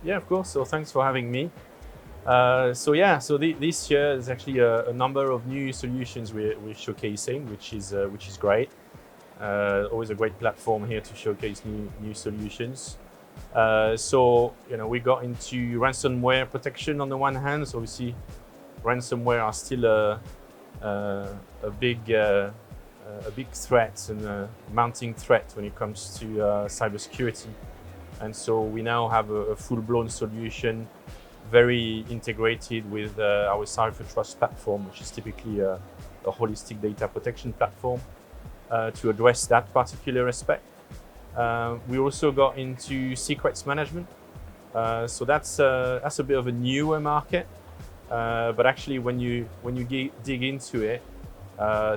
Yeah, of course. So thanks for having me. This year there's actually a number of new solutions we're showcasing, which is great. Always a great platform here to showcase new solutions. We got into ransomware protection on the one hand. So obviously, ransomware are still a big threat and a mounting threat when it comes to cybersecurity. And so we now have a full-blown solution, very integrated with our CipherTrust Platform, which is typically a holistic data protection platform to address that particular aspect. We also got into secrets management. So that's a bit of a newer market, but actually when you dig into it,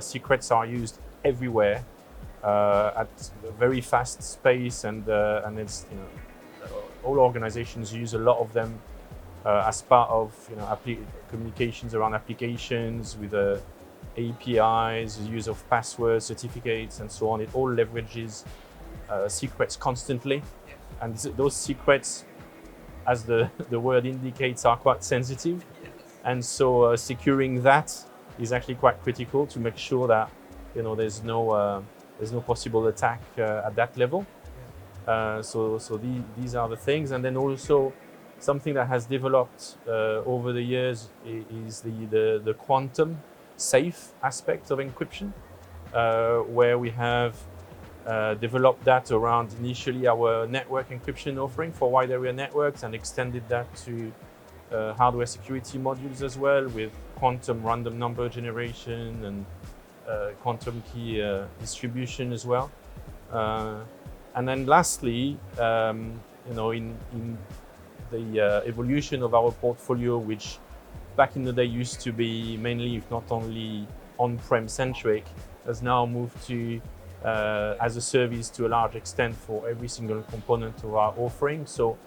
secrets are used everywhere at a very fast pace, and it's all organizations use a lot of them as part of communications around applications with APIs, use of passwords, certificates, and so on. It all leverages secrets constantly, and those secrets, as the word indicates, are quite sensitive, and so securing that is actually quite critical to make sure that there's no possible attack at that level. These are the things, and then also something that has developed over the years is the quantum safe aspect of encryption, where we have developed that around initially our network encryption offering for wide area networks, and extended that to hardware security modules as well, with quantum random number generation and quantum key distribution as well. And then lastly, in the evolution of our portfolio, which back in the day used to be mainly, if not only, on-prem centric, has now moved to as a service to a large extent for every single component of our offering. So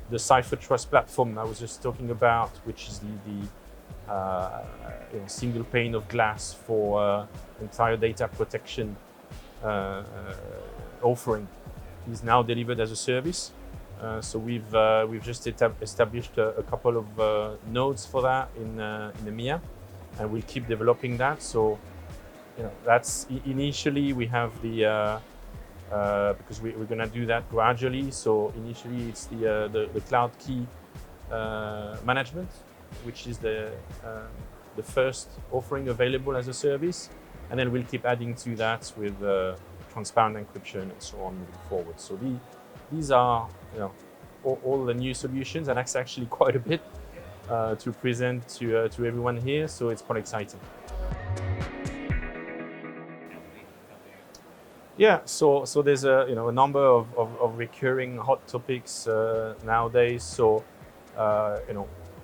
the CipherTrust Platform I was just talking about, which is the single pane of glass for entire data protection offering, is now delivered as a service. So we've just established a couple of nodes for that in EMEA, and we'll keep developing that. So that's initially we have the because we're going to do that gradually. So initially it's the cloud key management, which is the first offering available as a service, and then we'll keep adding to that with transparent encryption and so on moving forward. So these are all the new solutions, and that's actually quite a bit to present to everyone here. So it's quite exciting. Yeah, so there's a number of recurring hot topics nowadays. So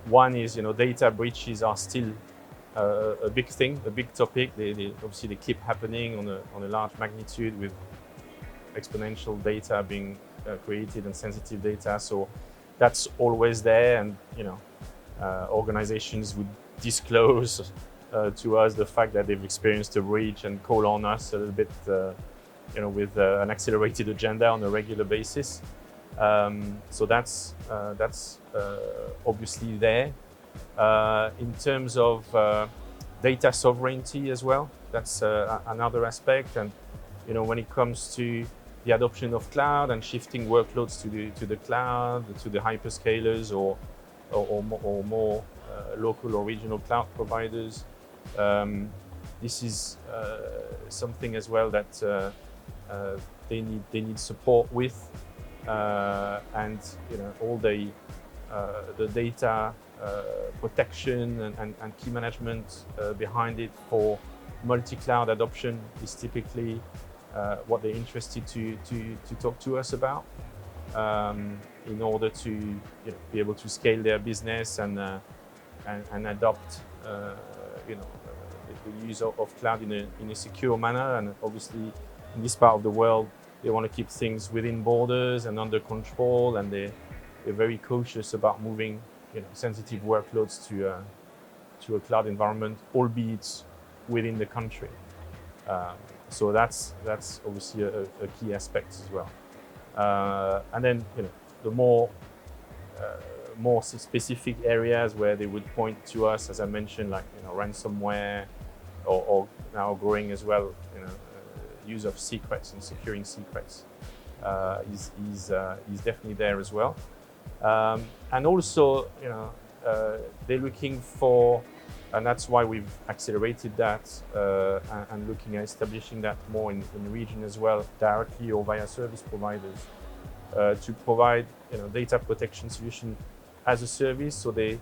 one is data breaches are still a big thing, a big topic. They obviously they keep happening on a large magnitude, with exponential data being created and sensitive data. So that's always there, and organizations would disclose to us the fact that they've experienced a breach and call on us a little bit. With an accelerated agenda on a regular basis. So that's obviously there. In terms of data sovereignty as well, that's another aspect. And when it comes to the adoption of cloud and shifting workloads to the cloud, to the hyperscalers or more local or regional cloud providers, this is something as well that they need support with, and all the data protection and key management behind it for multi-cloud adoption is typically what they're interested to talk to us about, in order to be able to scale their business and adopt the use of cloud in a secure manner. And obviously, in this part of the world, they want to keep things within borders and under control, and they're very cautious about moving sensitive workloads to a cloud environment, albeit within the country. So that's obviously a key aspect as well. And then the more more specific areas where they would point to us, as I mentioned, like ransomware, or now growing as well, use of secrets and securing secrets is definitely there as well. And also, they're looking for, and that's why we've accelerated that and looking at establishing that more in the region as well, directly or via service providers, to provide data protection solution as a service. So they,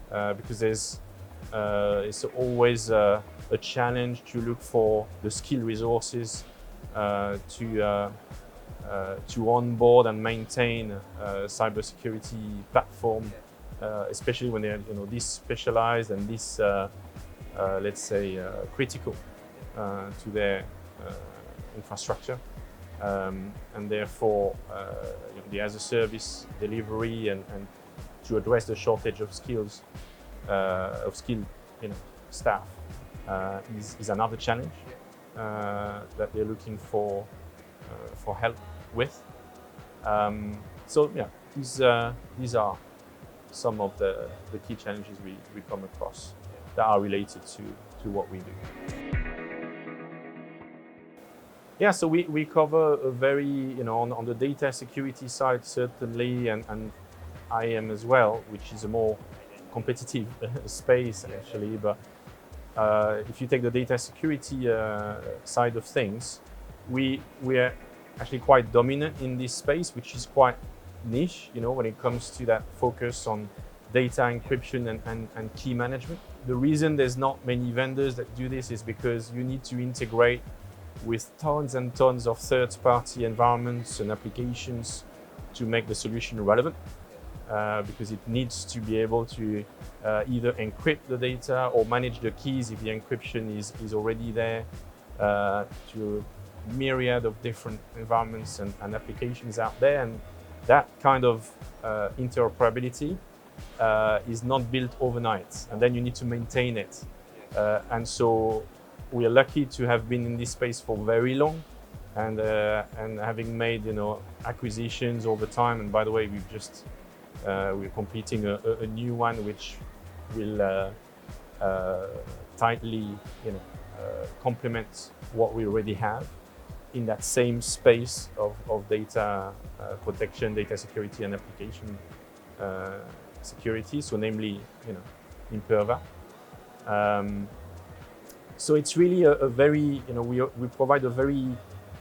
because there's it's always a challenge to look for the skilled resources to onboard and maintain cybersecurity platform, especially when they're this specialized and this let's say critical to their infrastructure, and therefore the as a service delivery and to address the shortage of skills skilled staff is another challenge that they're looking for help with. So yeah, these are some of the key challenges we come across that are related to what we do. Yeah, so we cover a very, on the data security side certainly, and IAM as well, which is a more competitive space actually. But if you take the data security side of things, we are actually quite dominant in this space, which is quite niche, when it comes to that focus on data encryption and key management. The reason there's not many vendors that do this is because you need to integrate with tons and tons of third-party environments and applications to make the solution relevant, because it needs to be able to either encrypt the data or manage the keys if the encryption is already there, to a myriad of different environments and applications out there. And that kind of interoperability is not built overnight, and then you need to maintain it. And so we are lucky to have been in this space for very long, and having made acquisitions over time. And by the way, we're completing a new one which will tightly complement what we already have in that same space of data protection, data security, and application security. So namely, Imperva. So it's really a very, we provide a very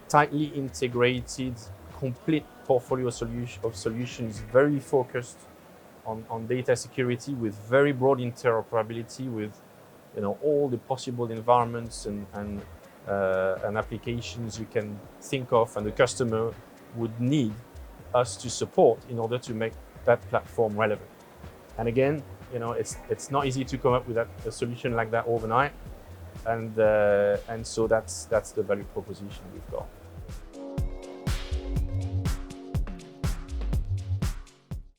tightly integrated, complete portfolio of solutions, very focused on data security, with very broad interoperability with all the possible environments and applications you can think of, and the customer would need us to support in order to make that platform relevant. And again, it's not easy to come up with a solution like that overnight, and so that's the value proposition we've got.